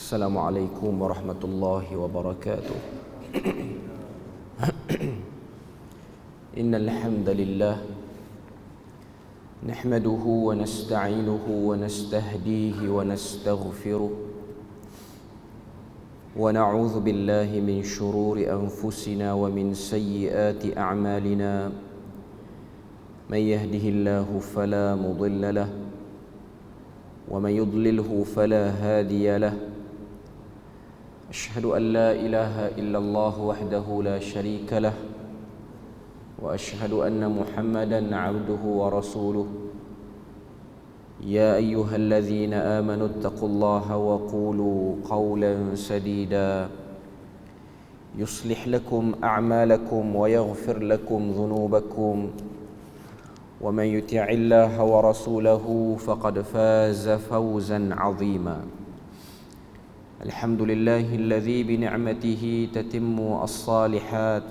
Assalamualaikum warahmatullahi wabarakatuh. Innal hamdalillah nahmaduhu wa nasta'inuhu wa nastahdihi wa nastaghfiruh wa na'udzu billahi min shururi anfusina wa min sayyiati a'malina. May yahdihillahu fala mudilla lahu wa may yudlilhu fala hadiya lahu. أشهد أن لا إله إلا الله وحده لا شريك له وأشهد أن محمدا عبده ورسوله. يا أيها الذين آمنوا اتقوا الله وقولوا قولا سديدا يصلح لكم أعمالكم ويغفر لكم ذنوبكم ومن يطع الله ورسوله فقد فاز فوزا عظيما. الحمد لله الذي بنعمته تتم الصالحات.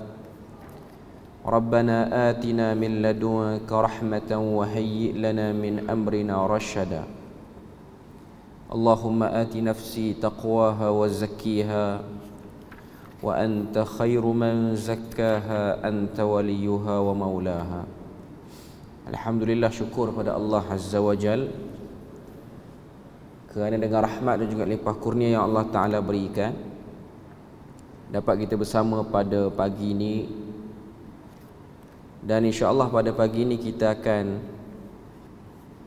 ربنا آتنا من لدنك رحمة وهيئ لنا من أمرنا رشدا. اللهم آت نفسي تقواها وزكيها وأنت خير من زكاها أنت وليها ومولاها. Alhamdulillah, syukur pada Allah Azza wa Jal kerana dengan rahmat dan juga limpah kurnia yang Allah Ta'ala berikan, dapat kita bersama pada pagi ini. Dan insya-Allah pada pagi ini kita akan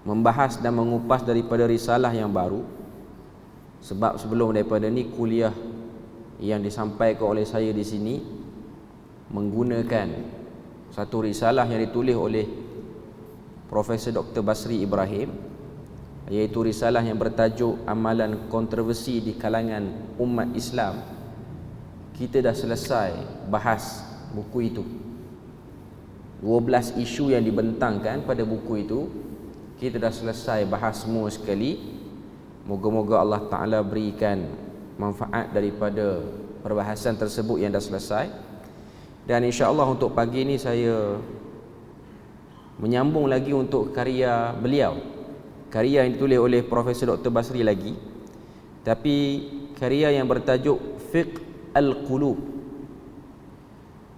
membahas dan mengupas daripada risalah yang baru. Sebab sebelum daripada ni kuliah yang disampaikan oleh saya di sini menggunakan satu risalah yang ditulis oleh Profesor Dr. Basri Ibrahim, iaitu risalah yang bertajuk Amalan Kontroversi di Kalangan Umat Islam. Kita dah selesai bahas buku itu. 12 isu yang dibentangkan pada buku itu kita dah selesai bahas semua sekali. Moga-moga Allah Ta'ala berikan manfaat daripada perbahasan tersebut yang dah selesai. Dan insya-Allah untuk pagi ini saya menyambung lagi untuk karya beliau, karya yang ditulis oleh Profesor Dr. Basri lagi, tapi karya yang bertajuk Fiqh Al-Qulub.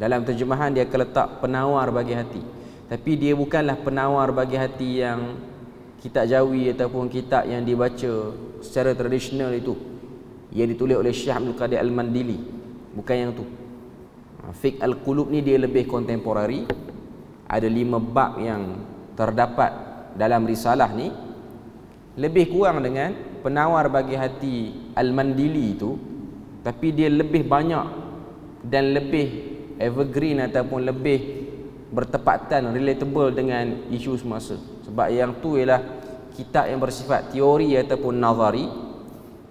Dalam terjemahan dia akan letak penawar bagi hati, tapi dia bukanlah penawar bagi hati yang kitab Jawi ataupun kitab yang dibaca secara tradisional itu, yang ditulis oleh Syekh Abdul Qadir Al-Mandili. Bukan yang tu. Fiqh Al-Qulub ni dia lebih kontemporari. Ada 5 bab yang terdapat dalam risalah ni, lebih kurang dengan penawar bagi hati Al-Mandili itu, tapi dia lebih banyak dan lebih evergreen ataupun lebih bertepatan, relatable dengan isu semasa. Sebab yang tu ialah kitab yang bersifat teori ataupun nazari,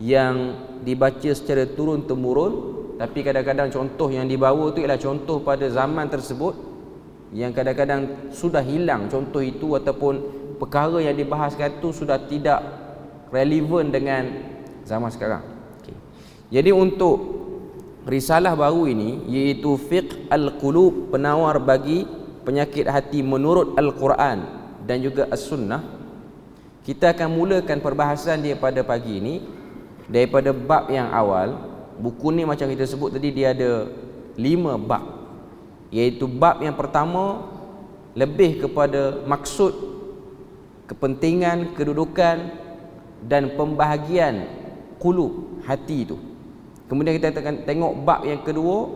yang dibaca secara turun-temurun, tapi kadang-kadang contoh yang dibawa tu ialah contoh pada zaman tersebut yang kadang-kadang sudah hilang contoh itu, ataupun perkara yang dibahaskan itu sudah tidak relevan dengan zaman sekarang. Okay. Jadi untuk risalah baru ini, iaitu Fiqh Al-Qulub, penawar bagi penyakit hati menurut Al-Quran dan juga As-Sunnah, kita akan mulakan perbahasan dia pada pagi ini daripada bab yang awal. Buku ni macam kita sebut tadi, dia ada 5 bab, iaitu bab yang pertama lebih kepada maksud, kepentingan, kedudukan dan pembahagian qulub, hati itu. Kemudian kita akan tengok bab yang kedua,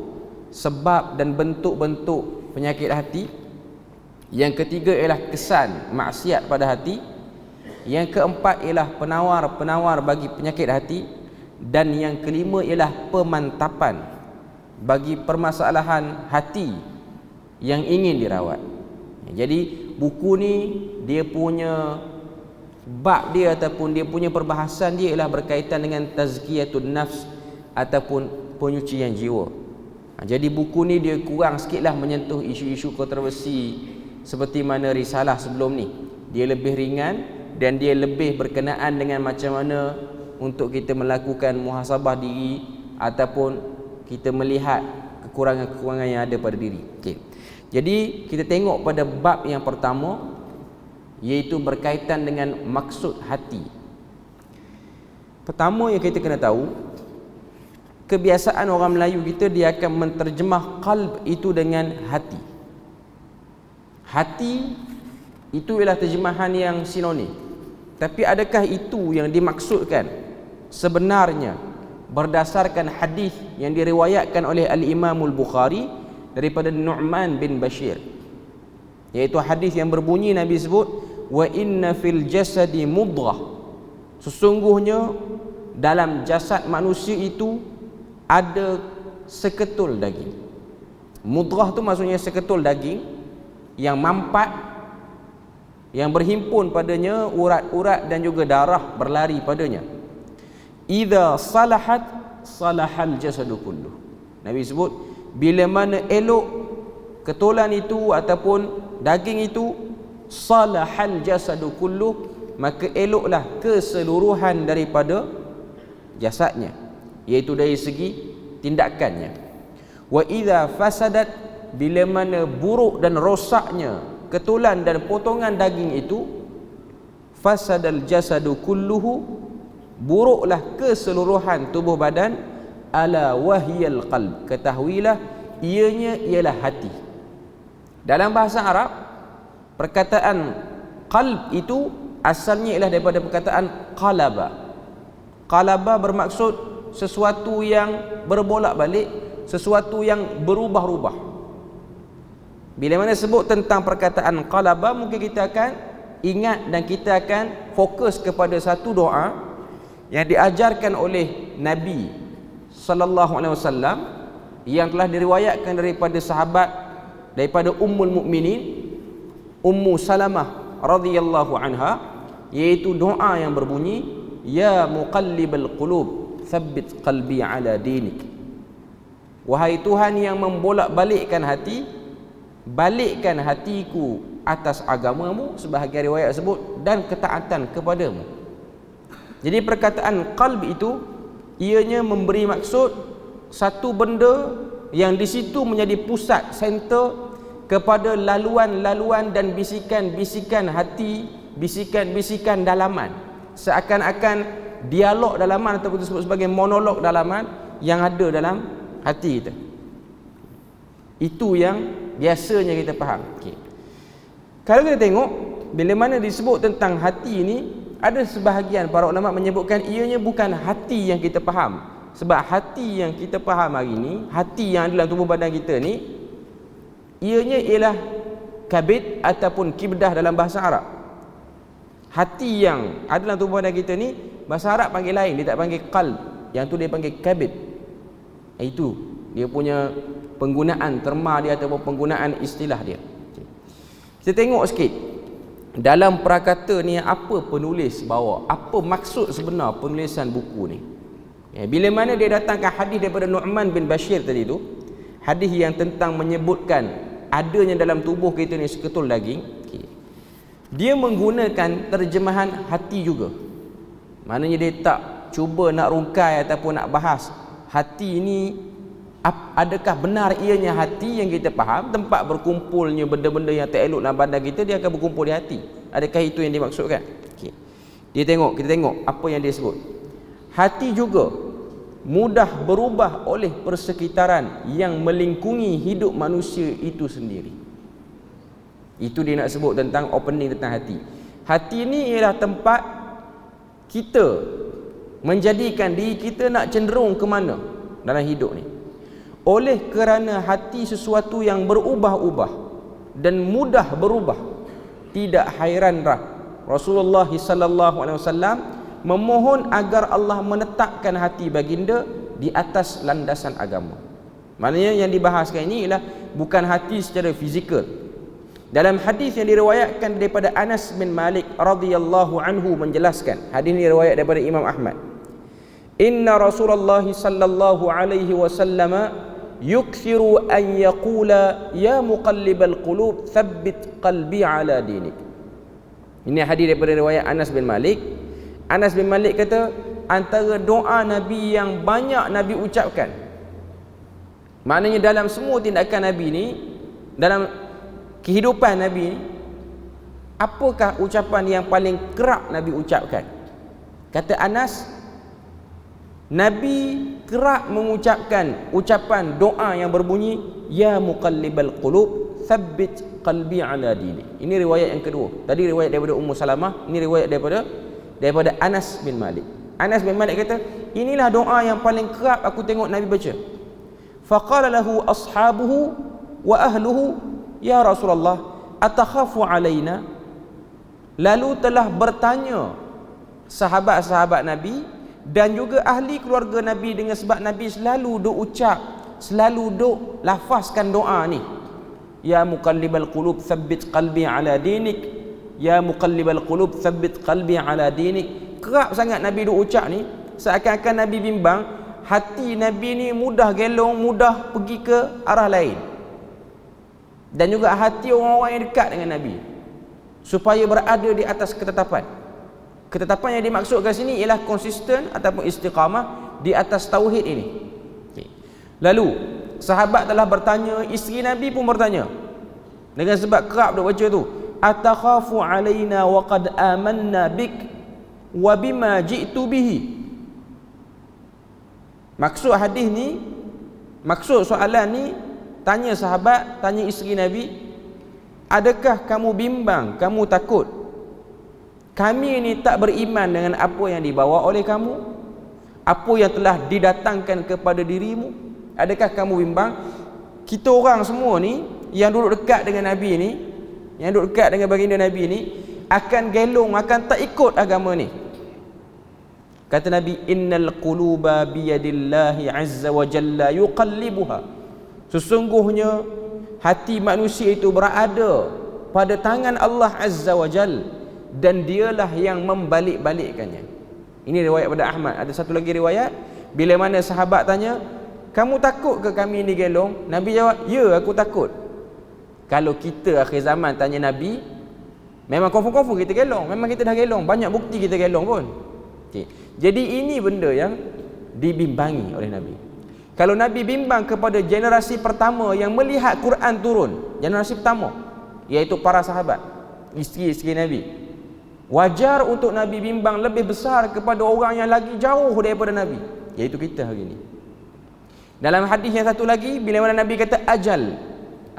sebab dan bentuk-bentuk penyakit hati. Yang ketiga ialah kesan maksiat pada hati. Yang keempat ialah penawar-penawar bagi penyakit hati. Dan yang kelima ialah pemantapan bagi permasalahan hati yang ingin dirawat. Jadi buku ni dia punya bab dia ataupun dia punya perbahasan dia ialah berkaitan dengan tazkiyatun nafs ataupun penyucian jiwa. Jadi buku ni dia kurang sikitlah menyentuh isu-isu kontroversi seperti mana risalah sebelum ni. Dia lebih ringan dan dia lebih berkenaan dengan macam mana untuk kita melakukan muhasabah diri ataupun kita melihat kekurangan-kekurangan yang ada pada diri. Okey. Jadi kita tengok pada bab yang pertama, iaitu berkaitan dengan maksud hati. Pertama yang kita kena tahu, kebiasaan orang Melayu kita, dia akan menterjemah qalb itu dengan hati. Hati itu ialah terjemahan yang sinonim. Tapi adakah itu yang dimaksudkan sebenarnya berdasarkan hadis yang diriwayatkan oleh Al-Imam Al-Bukhari daripada Nu'man bin Bashir, iaitu hadis yang berbunyi, Nabi sebut, wa inna fil jasadi mudghah, sesungguhnya dalam jasad manusia itu ada seketul daging. Mudghah tu maksudnya seketul daging yang mampat, yang berhimpun padanya urat-urat dan juga darah berlari padanya. Idza salahat salahal jasadu kulluh. Nabi sebut, bila mana elok ketulan itu ataupun daging itu, salahal jasadu kulluh, maka eloklah keseluruhan daripada jasadnya, iaitu dari segi tindakannya. Wa idza fasadat, bila mana buruk dan rosaknya ketulan dan potongan daging itu, fasadal jasadu kulluhu, buruklah keseluruhan tubuh badan, ala wahyal qalb, ketahuilah ianya ialah hati. Dalam bahasa Arab, perkataan qalb itu asalnya ialah daripada perkataan qalaba. Qalaba bermaksud sesuatu yang berbolak-balik, sesuatu yang berubah-ubah. Bila mana sebut tentang perkataan qalaba, mungkin kita akan ingat dan kita akan fokus kepada satu doa yang diajarkan oleh Nabi sallallahu alaihi wasallam, yang telah diriwayatkan daripada sahabat, daripada Ummul Mukminin Ummu Salamah radhiyallahu anha, iaitu doa yang berbunyi, ya muqallibal qulub tsabbit qalbi ala dinik. Wahai Tuhan yang membolak-balikkan hati, balikkan hatiku atas agamamu, sebahagian riwayat sebut, dan ketaatan kepadamu. Jadi perkataan qalb itu ianya memberi maksud satu benda yang di situ menjadi pusat, center kepada laluan-laluan dan bisikan-bisikan hati, bisikan-bisikan dalaman, seakan-akan dialog dalaman ataupun disebut sebagai monolog dalaman yang ada dalam hati kita. Itu yang biasanya kita faham. Okay. Kalau kita tengok, bila mana disebut tentang hati ini, ada sebahagian para ulama menyebutkan ianya bukan hati yang kita faham. Sebab hati yang kita faham hari ini, hati yang ada dalam tubuh badan kita ni, ianya ialah kabid ataupun kibdah dalam bahasa Arab. Hati yang ada dalam tubuh badan kita ni, bahasa Arab panggil lain, dia tak panggil qalb, yang tu dia panggil kabid. Itu dia punya penggunaan terma dia ataupun penggunaan istilah dia. Kita tengok sikit dalam prakata ni apa penulis bawa, apa maksud sebenar penulisan buku ni. Bila mana dia datangkan hadis daripada Nu'man bin Bashir tadi tu, hadis yang tentang menyebutkan adanya dalam tubuh kita ni seketul daging, dia menggunakan terjemahan hati juga. Maknanya dia tak cuba nak rungkai ataupun nak bahas hati ni adakah benar ianya hati yang kita faham, tempat berkumpulnya benda-benda yang tak elok dalam badan kita, dia akan berkumpul di hati. Adakah itu yang dimaksudkan? Okay. Kita tengok apa yang dia sebut. Hati juga mudah berubah oleh persekitaran yang melingkungi hidup manusia itu sendiri. Itu dia nak sebut tentang opening tentang hati. Hati ni ialah tempat kita menjadikan diri kita nak cenderung ke mana dalam hidup ni. Oleh kerana hati sesuatu yang berubah-ubah dan mudah berubah, tidak hairanlah Rasulullah sallallahu alaihi wasallam memohon agar Allah menetapkan hati baginda di atas landasan agama. Maknanya yang dibahaskan ini ialah bukan hati secara fizikal. Dalam hadis yang diriwayatkan daripada Anas bin Malik radhiyallahu anhu menjelaskan, hadis ini riwayat daripada Imam Ahmad. Inna Rasulullah sallallahu alaihi wasallam yukthiru an yaqula ya muqallibal qulub tsabbit qalbi ala dinik. Ini hadis daripada riwayat Anas bin Malik. Anas bin Malik kata, antara doa Nabi yang banyak Nabi ucapkan, maknanya dalam semua tindakan Nabi ni, dalam kehidupan Nabi ni, apakah ucapan yang paling kerap Nabi ucapkan? Kata Anas, Nabi kerap mengucapkan ucapan doa yang berbunyi, ya muqallibal qulub thabbit qalbi ala dini. Ini riwayat yang kedua. Tadi riwayat daripada Ummu Salamah, ini riwayat daripada Anas bin Malik. Anas bin Malik kata, inilah doa yang paling kerap aku tengok Nabi baca. Faqala lahu ashabuhu wa ahluhu, ya Rasulullah, atakhafu alaina? Lalu telah bertanya sahabat-sahabat Nabi dan juga ahli keluarga Nabi, dengan sebab Nabi selalu duk ucap, selalu duk lafazkan doa ni, ya muqallibal qulub tsabbit qalbi ala dinik, ya muqallibal qulub tsabbit qalbi ala dinik. Kerap sangat Nabi duk ucap ni, seakan-akan Nabi bimbang hati Nabi ni mudah gelong, mudah pergi ke arah lain, dan juga hati orang-orang yang dekat dengan Nabi, supaya berada di atas ketetapan. Ketetapan yang dimaksudkan sini ialah konsisten ataupun istiqamah di atas tauhid ini. Lalu sahabat telah bertanya, isteri Nabi pun bertanya, dengan sebab kerap duk baca tu, atakhafu alaina wa qad amanna bik wa bima ji'tu bihi. Maksud hadis ni, maksud soalan ni, tanya sahabat, tanya isteri Nabi, adakah kamu bimbang, kamu takut kami ni tak beriman dengan apa yang dibawa oleh kamu, apa yang telah didatangkan kepada dirimu? Adakah kamu bimbang kita orang semua ni yang duduk dekat dengan Nabi ni, yang duduk dekat dengan baginda Nabi ni, akan gelong, akan tak ikut agama ni? Kata Nabi, innal quluba biyadillahi azza wa jalla yuqallibuha. Sesungguhnya hati manusia itu berada pada tangan Allah azza wa jalla, dan dialah yang membalik-balikkannya. Ini riwayat pada Ahmad. Ada satu lagi riwayat, bila mana sahabat tanya, kamu takut ke kami ni gelong? Nabi jawab, ya, aku takut. Kalau kita akhir zaman tanya Nabi, memang confirm kita gelong, memang kita dah gelong, banyak bukti kita gelong pun. Okay. Jadi ini benda yang dibimbangi oleh Nabi. Kalau Nabi bimbang kepada generasi pertama yang melihat Quran turun, generasi pertama, iaitu para sahabat, isteri-isteri Nabi, wajar untuk Nabi bimbang lebih besar kepada orang yang lagi jauh daripada Nabi, iaitu kita hari ini. Dalam hadis yang satu lagi, bila mana Nabi kata ajal,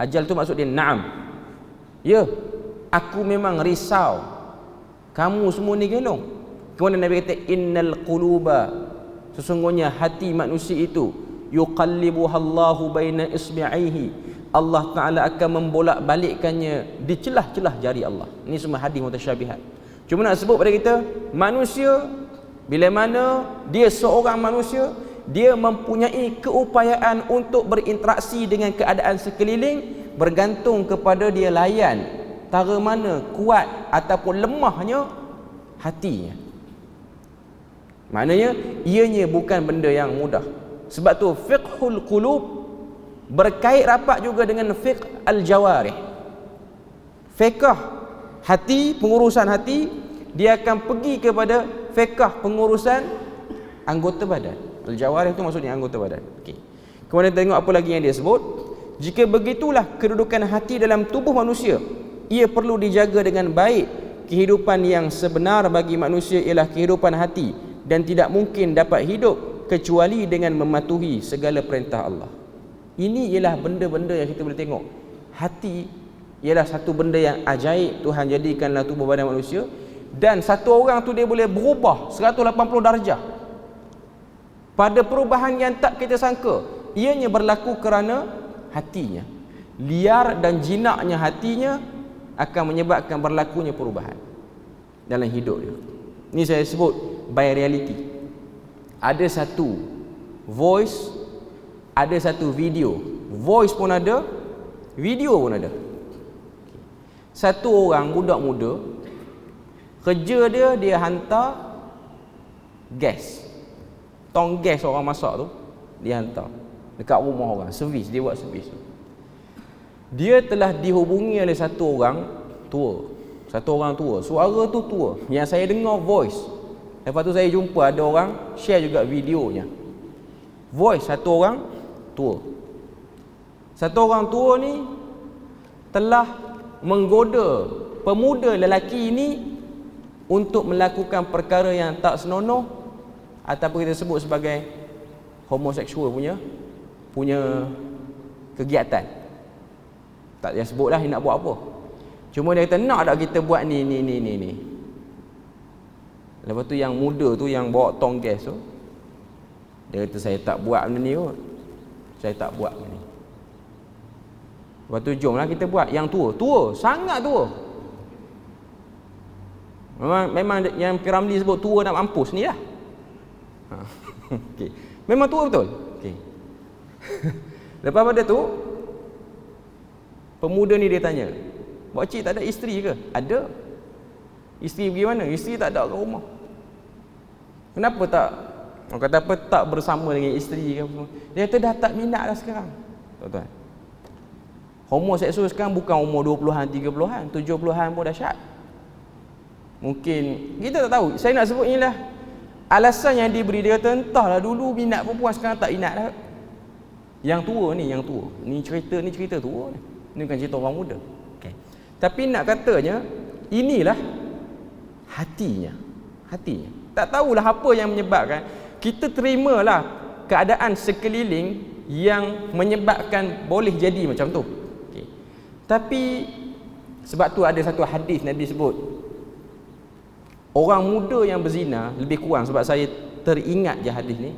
ajal tu maksud dia na'am, ya, aku memang risau kamu semua ni gelong. Kemudian Nabi kata innal quluba, sesungguhnya hati manusia itu, yuqallibuhallahu baina isbi'aihi, Allah Ta'ala akan membolak-balikkannya di celah-celah jari Allah. Ini semua hadis mutasyabihat. Cuma nak sebut pada kita, manusia bila mana dia seorang manusia, dia mempunyai keupayaan untuk berinteraksi dengan keadaan sekeliling, bergantung kepada dia layan tara mana kuat ataupun lemahnya hatinya. Maknanya ianya bukan benda yang mudah. Sebab tu fiqhul qulub berkait rapat juga dengan fiqh al-jawarih. Fiqh hati, pengurusan hati, dia akan pergi kepada fiqh pengurusan anggota badan. Al-jawarih itu maksudnya anggota badan. Okey. Kemudian tengok apa lagi yang dia sebut. Jika begitulah kedudukan hati dalam tubuh manusia, ia perlu dijaga dengan baik. Kehidupan yang sebenar bagi manusia ialah kehidupan hati, dan tidak mungkin dapat hidup kecuali dengan mematuhi segala perintah Allah. Ini ialah benda-benda yang kita boleh tengok. Hati ialah satu benda yang ajaib Tuhan jadikanlah tubuh badan manusia, dan satu orang tu dia boleh berubah 180 darjah pada perubahan yang tak kita sangka. Ianya berlaku kerana hatinya, liar dan jinaknya hatinya akan menyebabkan berlakunya perubahan dalam hidup dia. Ini saya sebut by reality. Ada satu voice, ada satu video. Voice pun ada, video pun ada. Satu orang budak muda, kerja dia hantar gas, tong gas orang masak tu, dia hantar dekat rumah orang, servis, dia buat servis tu. Dia telah dihubungi oleh satu orang tua. Suara tu tua, yang saya dengar voice. Lepas tu saya jumpa ada orang share juga videonya. Voice satu orang tua. Satu orang tua ni telah menggoda pemuda lelaki ini untuk melakukan perkara yang tak senonoh ataupun kita sebut sebagai homoseksual punya kegiatan. Tak payah sebutlah dia nak buat apa. Cuma dia kata nak tak kita buat ni. Lepas tu yang muda tu yang bawa tong gas tu, dia kata saya tak buat benda ni kot. Saya tak buat benda ni. Lepas tu jomlah kita buat. Yang tua, sangat tua. Memang yang Piramli sebut tua nak mampus ni lah. Okay. Memang tua betul. Okay. Lepas pada tu pemuda ni dia tanya, "Pakcik tak ada isteri ke?" "Ada." "Isteri pergi mana?" "Isteri tak ada kat rumah." "Kenapa tak?" Orang kata apa, tak bersama dengan isteri ke apa. Dia kata dah tak minat dah sekarang. Tuan-tuan, homoseksual sekarang bukan umur 20-an, 30-an, 70-an pun dahsyat. Mungkin kita tak tahu. Saya nak sebut inilah alasan yang diberi. Dia kata entahlah, dulu minat perempuan, sekarang tak minat dah. Yang tua ni cerita tua ni. Ini bukan cerita orang muda. Okay. Tapi nak katanya inilah hatinya. Tak tahulah apa yang menyebabkan. Kita terimalah keadaan sekeliling yang menyebabkan boleh jadi macam tu. Okay. Tapi sebab tu ada satu hadis Nabi sebut, orang muda yang berzina, lebih kurang sebab saya teringat je hadis ni,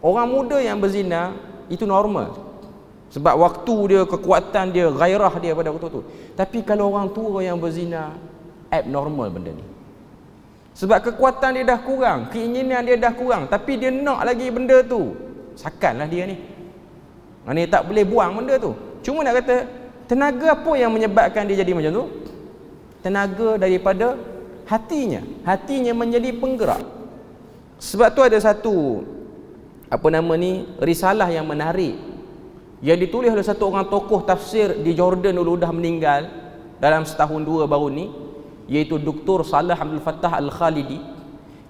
orang muda yang berzina itu normal. Sebab waktu dia, kekuatan dia, gairah dia pada waktu tu. Tapi kalau orang tua yang berzina, abnormal benda ni. Sebab kekuatan dia dah kurang, keinginan dia dah kurang, tapi dia nak lagi benda tu. Sakanlah dia ni. Dia tak boleh buang benda tu. Cuma nak kata, tenaga apa yang menyebabkan dia jadi macam tu? Tenaga daripada hatinya. Hatinya menjadi penggerak. Sebab tu ada satu risalah yang menarik yang ditulis oleh satu orang tokoh tafsir di Jordan dulu, dah meninggal dalam setahun dua baru ni, iaitu Dr. Salah Abdul Fattah Al-Khalidi.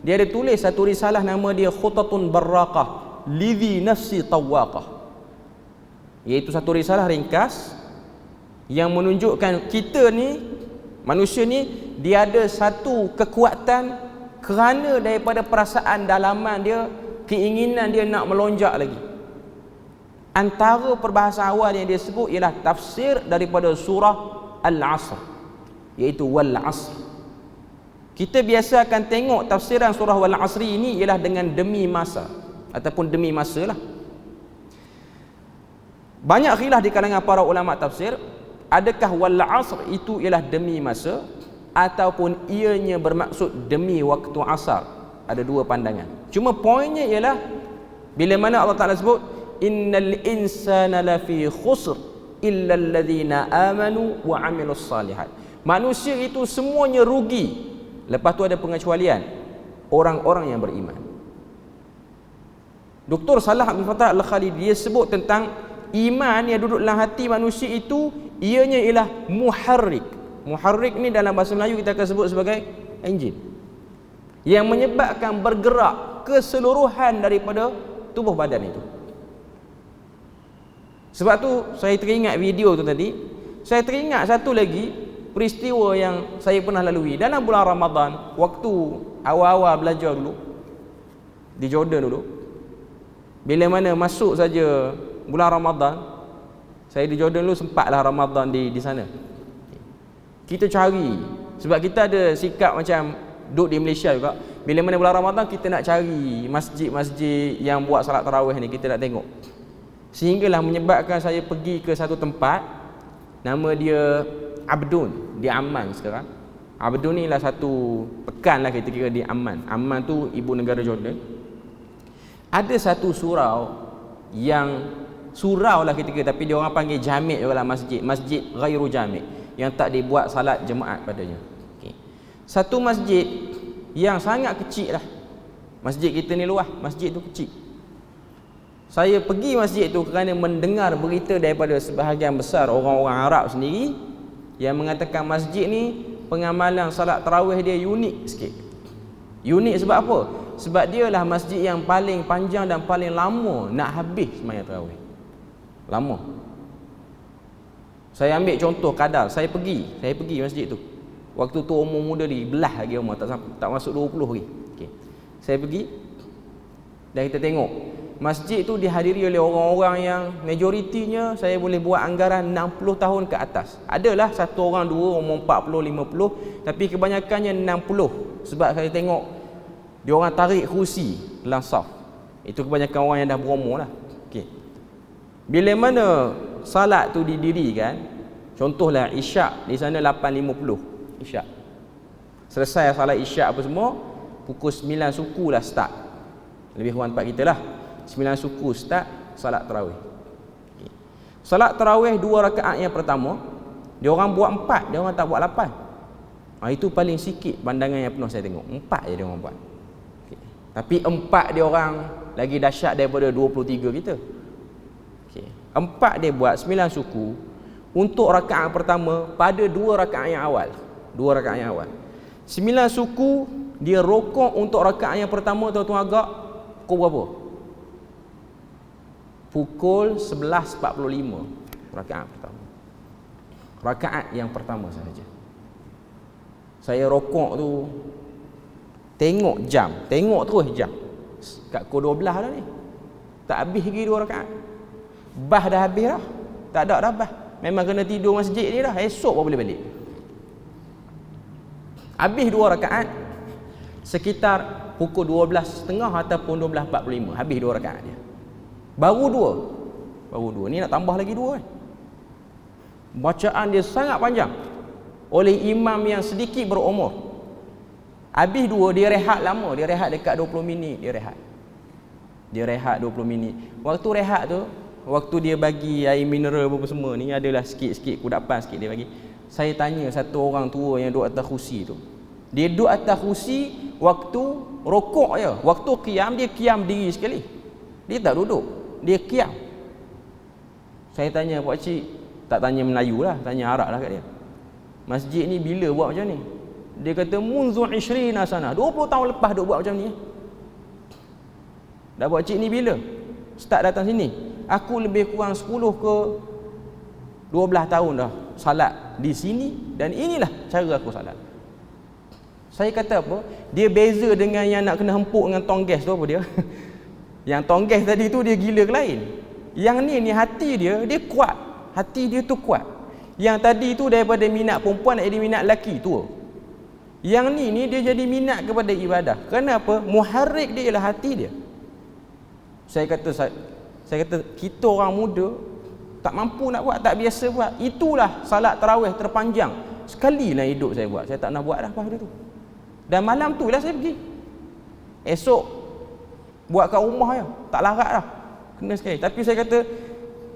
Dia ada tulis satu risalah, nama dia Khutatun Barraqah Lidhi Nafsi Tawaqah, iaitu satu risalah ringkas yang menunjukkan kita ni, manusia ni, dia ada satu kekuatan kerana daripada perasaan dalaman dia, keinginan dia nak melonjak lagi. Antara perbahasan awal yang dia sebut ialah tafsir daripada surah Al-Asr, iaitu Wal Asr. Kita biasa akan tengok tafsiran surah Wal Asri ini ialah dengan demi masa ataupun demi masa lah. Banyak khilaf di kalangan para ulama tafsir, adakah Wal Asr itu ialah demi masa ataupun ianya bermaksud demi waktu asar. Ada dua pandangan. Cuma poinnya ialah bila mana Allah Ta'ala sebut innal insana lafi khusr illa alladhina amanu wa amilus salihat. Manusia itu semuanya rugi. Lepas tu ada pengecualian, orang-orang yang beriman. Dr. Salah Abdul Fattah Al-Khalidi dia sebut tentang iman yang duduk dalam hati manusia itu, ianya ialah muharrik. Muharrik ni dalam bahasa Melayu kita akan sebut sebagai enjin, yang menyebabkan bergerak keseluruhan daripada tubuh badan itu. Sebab tu saya teringat video tu tadi. Saya teringat satu lagi peristiwa yang saya pernah lalui dalam bulan Ramadan, waktu awal-awal belajar dulu di Jordan dulu. Bila mana masuk saja bulan Ramadan, saya di Jordan dulu, sempatlah Ramadan di sana. Kita cari, sebab kita ada sikap macam duduk di Malaysia juga, bila mana bulan Ramadan kita nak cari masjid-masjid yang buat salat tarawih ni, kita nak tengok. Sehinggalah menyebabkan saya pergi ke satu tempat, nama dia Abdun, di Amman sekarang. Abdun ni lah satu pekan lah kita kira di Amman. Amman tu ibu negara Jordan. Ada satu surau lah kita kira, tapi dia orang panggil jami' juga lah, masjid ghairu jami', yang tak dibuat salat jemaat padanya. Okay. Satu masjid yang sangat kecil lah. Masjid kita ni luas, masjid tu kecil. Saya pergi masjid tu kerana mendengar berita daripada sebahagian besar orang-orang Arab sendiri yang mengatakan masjid ni pengamalan salat tarawih dia unik sikit. Unik sebab apa? Sebab dia lah masjid yang paling panjang dan paling lama nak habis sembahyang tarawih. Lama. Saya ambil contoh kadar, saya pergi masjid tu. Waktu tu umur muda ni, belah lagi umur, tak masuk 20 lagi. Okay. Saya pergi, Dan kita tengok masjid tu dihadiri oleh orang-orang yang majoritinya saya boleh buat anggaran 60 tahun ke atas. Adalah satu orang dua umur 40 50, tapi kebanyakannya 60. Sebab saya tengok dia orang tarik kerusi dalam saf. Itu kebanyakan orang yang dah berumur lah. Okey. Bila mana salat tu didirikan, contohlah isyak di sana 8.50 isyak. Selesai salat isyak apa semua, pukul 9 suku lah start. Lebih kurang tempat kita lah 9 suku start salat tarawih. Okay. Salat tarawih 2 rakaat yang pertama, dia orang buat 4, dia orang tak buat 8. Itu paling sikit pandangan yang pernah saya tengok. 4 je dia orang buat. Okay. Tapi 4 dia orang lagi dahsyat daripada 23 kita. Okay. 4 dia buat 9 suku untuk rakaat pertama pada 2 rakaat yang awal. 2 rakaat yang awal. 9 suku dia rokok untuk rakaat yang pertama, tuan-tuan agak pukul berapa? Pukul 11.45 rakaat pertama. Rakaat yang pertama sahaja. Saya rokok tu tengok jam, tengok terus jam. Kat pukul 12 dah ni. Tak habis lagi 2 rakaat. Bah dah habis dah. Tak ada dah bah. Memang kena tidur masjid ni dah. Esok baru boleh balik. Habis 2 rakaat sekitar pukul 12.30 ataupun 12.45. Habis 2 rakaat dia. Baru 2. Ni nak tambah lagi 2 kan. Bacaan dia sangat panjang oleh imam yang sedikit berumur. Habis 2 dia rehat lama. Dia rehat dekat 20 minit. Dia rehat 20 minit. Waktu rehat tu, waktu dia bagi air mineral apa semua ni, adalah sikit-sikit kudapan sikit dia bagi. Saya tanya satu orang tua yang duduk atas kursi tu. Dia duduk atas kursi waktu rokok je. Waktu qiyam dia qiyam diri sekali. Dia tak duduk. Dia qiyam. Saya tanya pak cik, tak tanya Melayu lah, tanya Arab lah kat dia. Masjid ni bila buat macam ni? Dia kata munzu 20 sana. 20 tahun lepas duk buat macam ni. Dah buat cik ni bila? Start datang sini. Aku lebih kurang 10 ke 12 tahun dah salat di sini, dan inilah cara aku salat. Saya kata apa? Dia beza dengan yang nak kena hempuk dengan tong gas tu apa dia? Yang tong gas tadi tu dia gila ke lain. Yang ni hati dia kuat. Hati dia tu kuat. Yang tadi tu daripada minat perempuan nak jadi minat lelaki tua. Yang ni dia jadi minat kepada ibadah. Kenapa? Muharrik dia ialah hati dia. Saya kata kita orang muda tak mampu nak buat, tak biasa buat. Itulah salat tarawih terpanjang sekali lah hidup saya buat. Saya tak nak buat dah lepas tu. Dan malam tu lah saya pergi. Esok buat kat rumah je. Tak larat dah. Kena sekali. Tapi saya kata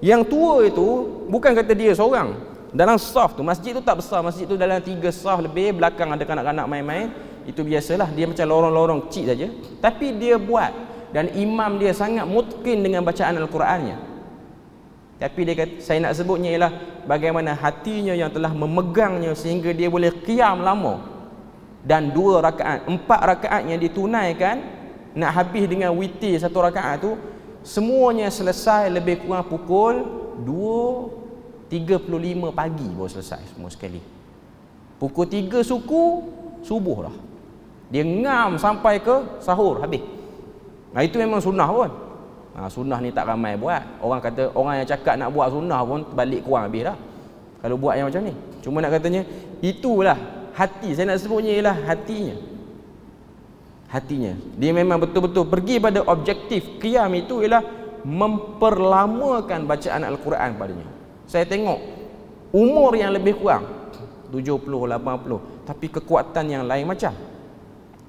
yang tua itu bukan kata dia seorang. Dalam saf tu, masjid tu tak besar. Masjid tu dalam 3 saf lebih. Belakang ada kanak-kanak main-main. Itu biasalah. Dia macam lorong-lorong kecil saja. Tapi dia buat. Dan imam dia sangat mutqin dengan bacaan Al-Qurannya. Tapi dia kata, saya nak sebutnya ialah bagaimana hatinya yang telah memegangnya sehingga dia boleh qiyam lama. Dan 2 rakaat, 4 rakaat yang ditunaikan nak habis dengan witir 1 rakaat tu, semuanya selesai lebih kurang pukul 2.35 pagi baru selesai semua sekali. Pukul 3 suku subuh dah. Dia ngam sampai ke sahur habis. Itu memang sunnah pun. Sunnah ni tak ramai buat. Orang kata, orang yang cakap nak buat sunnah pun balik kurang habis dah kalau buat yang macam ni. Cuma nak katanya itulah hati. Saya nak sebutnya ialah hatinya. Dia memang betul-betul pergi pada objektif qiyam itu ialah memperlamakan bacaan Al-Quran padanya. Saya tengok umur yang lebih kurang 70, 80, tapi kekuatan yang lain macam.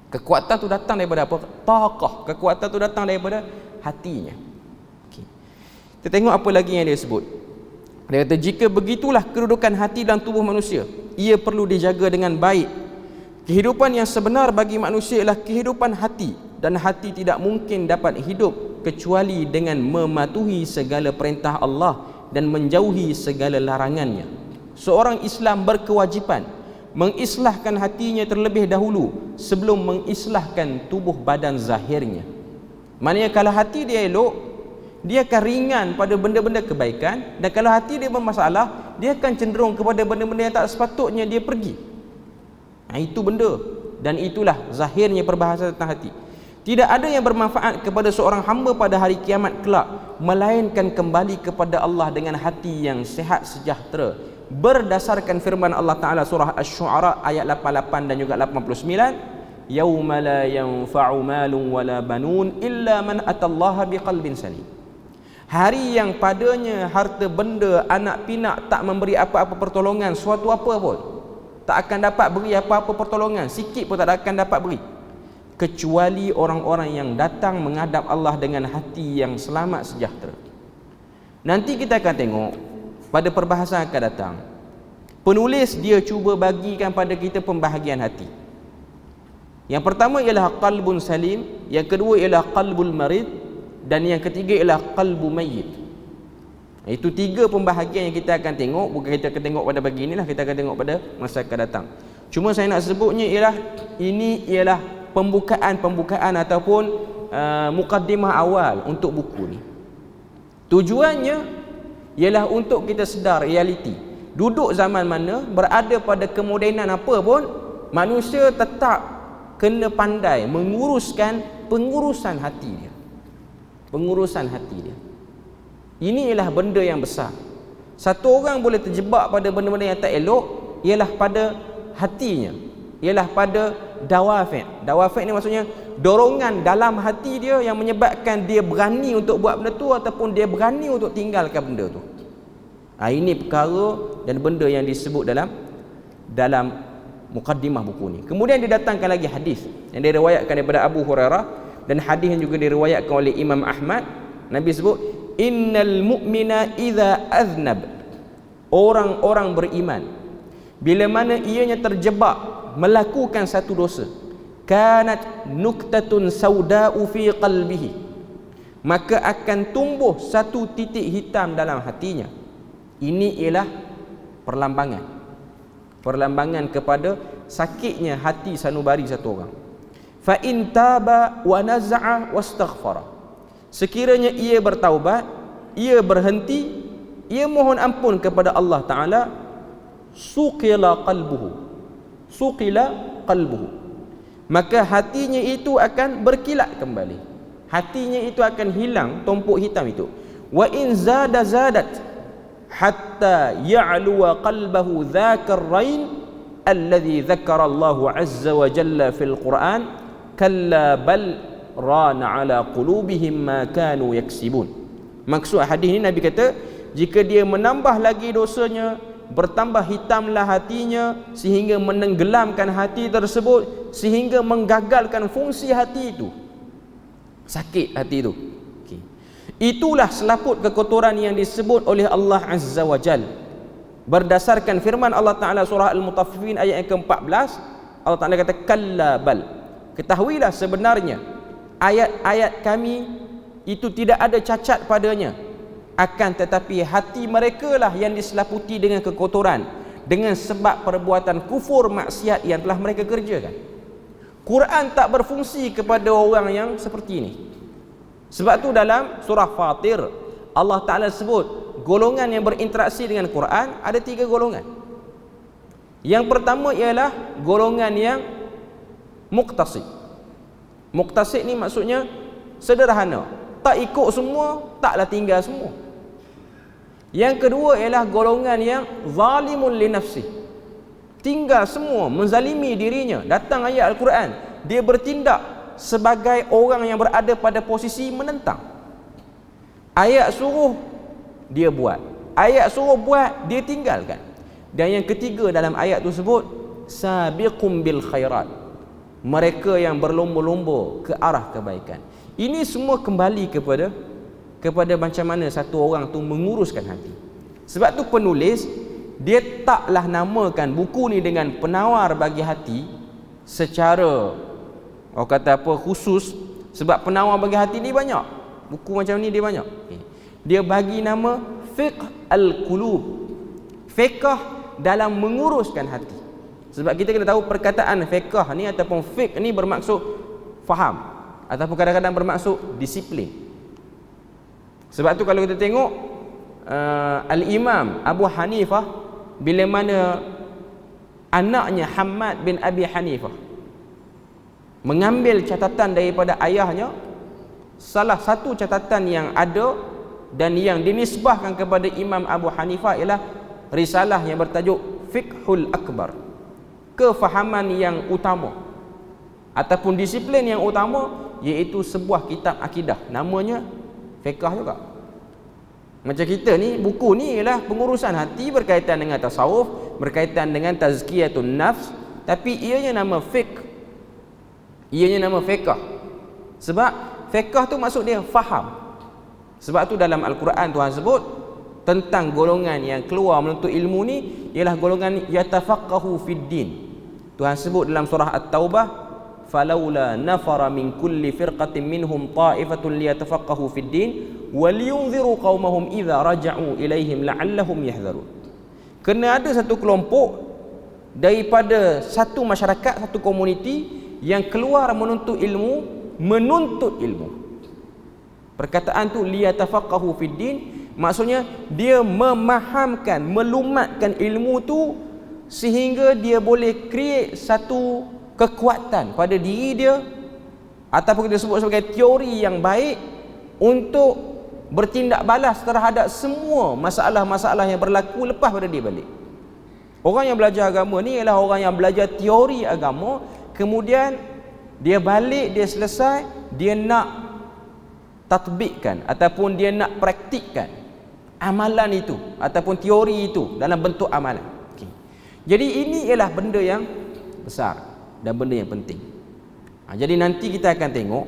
Kekuatan tu datang daripada apa? Taqah. Kekuatan tu datang daripada hatinya. Okay. Kita tengok apa lagi yang dia sebut. Dia kata, jika begitulah kedudukan hati dalam tubuh manusia, ia perlu dijaga dengan baik. Kehidupan yang sebenar bagi manusia ialah kehidupan hati, dan hati tidak mungkin dapat hidup kecuali dengan mematuhi segala perintah Allah dan menjauhi segala larangannya. Seorang Islam berkewajipan mengislahkan hatinya terlebih dahulu sebelum mengislahkan tubuh badan zahirnya. Maknanya kalau hati dia elok, dia akan ringan pada benda-benda kebaikan, dan kalau hati dia bermasalah, dia akan cenderung kepada benda-benda yang tak sepatutnya dia pergi. Itu benda, dan itulah zahirnya perbahasan tentang hati. Tidak ada yang bermanfaat kepada seorang hamba pada hari kiamat kelak melainkan kembali kepada Allah dengan hati yang sehat sejahtera, berdasarkan firman Allah Ta'ala surah Asy-Syu'ara ayat 88 dan juga 89, yauma la yanfa'u malun wala banun illa man atallaha biqalbin salim. Hari yang padanya harta benda, anak pinak tak memberi apa-apa pertolongan, suatu apa pun tak akan dapat beri apa-apa pertolongan, sikit pun tak akan dapat beri, kecuali orang-orang yang datang menghadap Allah dengan hati yang selamat sejahtera. Nanti kita akan tengok pada perbahasan akan datang, penulis dia cuba bagikan pada kita pembahagian hati. Yang pertama ialah qalbun salim, yang kedua ialah qalbul marid, dan yang ketiga ialah qalbu mayyit. Itu tiga pembahagian yang kita akan tengok. Bukan kita akan tengok pada pagi inilah, kita akan tengok pada masa akan datang. Cuma saya nak sebutnya ialah ini ialah pembukaan ataupun mukaddimah awal untuk buku ni. Tujuannya ialah untuk kita sedar realiti. Duduk zaman mana, berada pada kemodenan apa pun, manusia tetap kena pandai menguruskan pengurusan hati dia. Pengurusan hati dia. Ini ialah benda yang besar. Satu orang boleh terjebak pada benda-benda yang tak elok, ialah pada hatinya, ialah pada dawafi'. Dawafi' ni maksudnya dorongan dalam hati dia yang menyebabkan dia berani untuk buat benda tu ataupun dia berani untuk tinggalkan benda tu. Ini perkara dan benda yang disebut dalam mukaddimah buku ni. Kemudian didatangkan lagi hadis yang diriwayatkan daripada Abu Hurairah, dan hadis yang juga diriwayatkan oleh Imam Ahmad. Nabi sebut, innal mu'mina idza aznab, orang-orang beriman bila mana ianya terjebak melakukan satu dosa, kanat nuktatun sauda'u fi qalbihi, maka akan tumbuh satu titik hitam dalam hatinya. Ini ialah perlambangan kepada sakitnya hati sanubari satu orang. Fa in taba wa naza'a wastaghfara, sekiranya ia bertaubat, ia berhenti, ia mohon ampun kepada Allah Ta'ala, suqila qalbuhu, maka hatinya itu akan berkilat kembali, hatinya itu akan hilang tumpuk hitam itu. Wa in zadat hatta ya'luwa qalbahu dhakar rain alladhi dhakara Allahu azza wa jalla fil Qur'an kalla bal rana ala qulubihim ma kanu yaksibun. Maksud hadis ini, Nabi kata, jika dia menambah lagi dosanya, bertambah hitamlah hatinya sehingga menenggelamkan hati tersebut, sehingga menggagalkan fungsi hati itu, sakit hati itu. Itulah selaput kekotoran yang disebut oleh Allah Azza wa Jal berdasarkan firman Allah Ta'ala surah Al-Mutaffifin ayat yang ke-14. Allah Ta'ala kata, kalla bal, ketahuilah sebenarnya ayat-ayat kami itu tidak ada cacat padanya, akan tetapi hati mereka lah yang diselaputi dengan kekotoran dengan sebab perbuatan kufur maksiat yang telah mereka kerjakan. Quran tak berfungsi kepada orang yang seperti ini. Sebab tu dalam surah Fatir Allah Ta'ala sebut golongan yang berinteraksi dengan Quran ada 3 golongan. Yang pertama ialah golongan yang muqtasid. Muqtasid ni maksudnya sederhana, tak ikut semua, taklah tinggal semua. Yang kedua ialah golongan yang zalimun li nafsi, tinggal semua, menzalimi dirinya. Datang ayat Al-Quran, dia bertindak sebagai orang yang berada pada posisi menentang. Ayat suruh dia buat, ayat suruh buat dia tinggalkan. Dan yang ketiga dalam ayat tersebut, sabiqum bil khairat, mereka yang berlomba-lomba ke arah kebaikan. Ini semua kembali kepada macam mana satu orang tu menguruskan hati. Sebab tu penulis dia taklah namakan buku ni dengan penawar bagi hati secara orang kata apa khusus, sebab penawar bagi hati ni banyak. Buku macam ni dia banyak. Dia bagi nama fiqh al-qulub, fiqh dalam menguruskan hati. Sebab kita kena tahu perkataan fiqh ni ataupun fiqh ni bermaksud faham ataupun kadang-kadang bermaksud disiplin. Sebab tu kalau kita tengok Al-Imam Abu Hanifah, bila mana anaknya Hamad bin Abi Hanifah mengambil catatan daripada ayahnya. Salah satu catatan yang ada dan yang dinisbahkan kepada Imam Abu Hanifah ialah risalah yang bertajuk Fiqhul Akbar, kefahaman yang utama ataupun disiplin yang utama, iaitu sebuah kitab akidah, namanya fiqh juga. Macam kita ni, buku ni ialah pengurusan hati, berkaitan dengan tasawuf, berkaitan dengan tazkiyatun nafs, tapi ianya nama fiqh, ianya nama fiqh. Sebab fiqh tu maksud dia faham. Sebab tu dalam Al-Quran Tuhan sebut tentang golongan yang keluar menuntut ilmu ni ialah golongan yatafaqahu fid din. Tuhan sebut dalam surah At-Taubah, falaula nafara min kulli firqatin minhum ta'ifatun liyatafaqahu fid din waliyunziru qaumahum idza raja'u ilaihim la'allahum yahdharun. Kena ada satu kelompok daripada satu masyarakat, satu komuniti yang keluar menuntut ilmu. Perkataan tu liyatafaqahu fid din, maksudnya dia memahamkan, melumatkan ilmu tu sehingga dia boleh create satu kekuatan pada diri dia, ataupun kita sebut sebagai teori yang baik untuk bertindak balas terhadap semua masalah-masalah yang berlaku lepas pada dia balik. Orang yang belajar agama ni ialah orang yang belajar teori agama, kemudian dia balik, dia selesai, dia nak tatbikkan ataupun dia nak praktikkan amalan itu ataupun teori itu dalam bentuk amalan. Okay. Jadi ini ialah benda yang besar dan benda yang penting. Jadi nanti kita akan tengok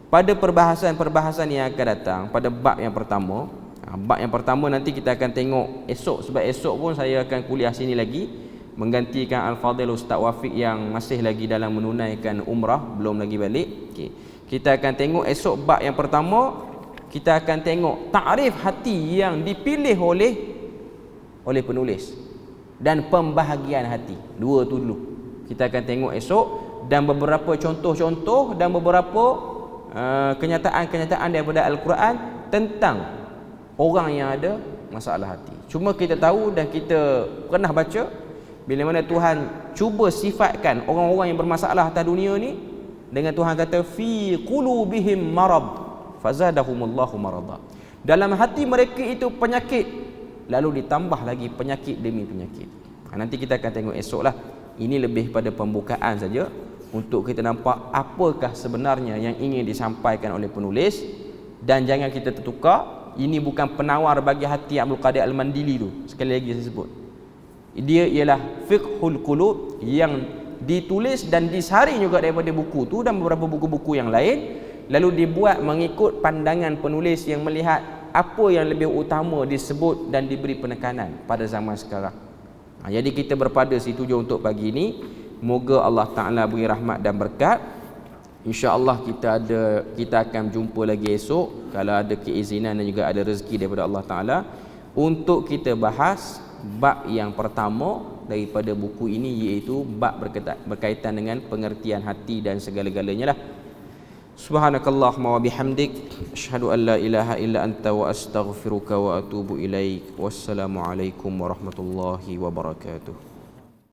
pada perbahasan-perbahasan yang akan datang pada bab yang pertama. Bab yang pertama nanti kita akan tengok esok, sebab esok pun saya akan kuliah sini lagi menggantikan Al-Fadhil Ustaz Wafiq yang masih lagi dalam menunaikan umrah, belum lagi balik. Okay. Kita akan tengok esok bab yang pertama, kita akan tengok takrif hati yang dipilih oleh penulis dan pembahagian hati. Dua tu dulu kita akan tengok esok, dan beberapa contoh-contoh dan beberapa kenyataan-kenyataan daripada Al-Quran tentang orang yang ada masalah hati. Cuma kita tahu dan kita pernah baca bila mana Tuhan cuba sifatkan orang-orang yang bermasalah atas dunia ni dengan Tuhan kata fi qulubihim marad fazadahumullahu marada. Dalam hati mereka itu penyakit, lalu ditambah lagi penyakit demi penyakit. Nanti kita akan tengok esoklah. Ini lebih pada pembukaan saja untuk kita nampak apakah sebenarnya yang ingin disampaikan oleh penulis, dan jangan kita tertukar, ini bukan penawar bagi hati Abdul Qadir Al-Mandili tu. Sekali lagi saya sebut, dia ialah Fiqhul Qulub yang ditulis dan disaring juga daripada buku tu dan beberapa buku-buku yang lain, lalu dibuat mengikut pandangan penulis yang melihat apa yang lebih utama disebut dan diberi penekanan pada zaman sekarang. Jadi kita berpada situ je untuk pagi ini. Moga Allah Ta'ala beri rahmat dan berkat. InsyaAllah kita akan jumpa lagi esok kalau ada keizinan dan juga ada rezeki daripada Allah Ta'ala, untuk kita bahas bab yang pertama daripada buku ini, iaitu bab berkaitan dengan pengertian hati dan segala-galanya lah. Subhanakallahumma wa bihamdik, asyhadu an la ilaha illa anta wa astaghfiruka wa atubu ilaik. Wassalamualaikum warahmatullahi wabarakatuh.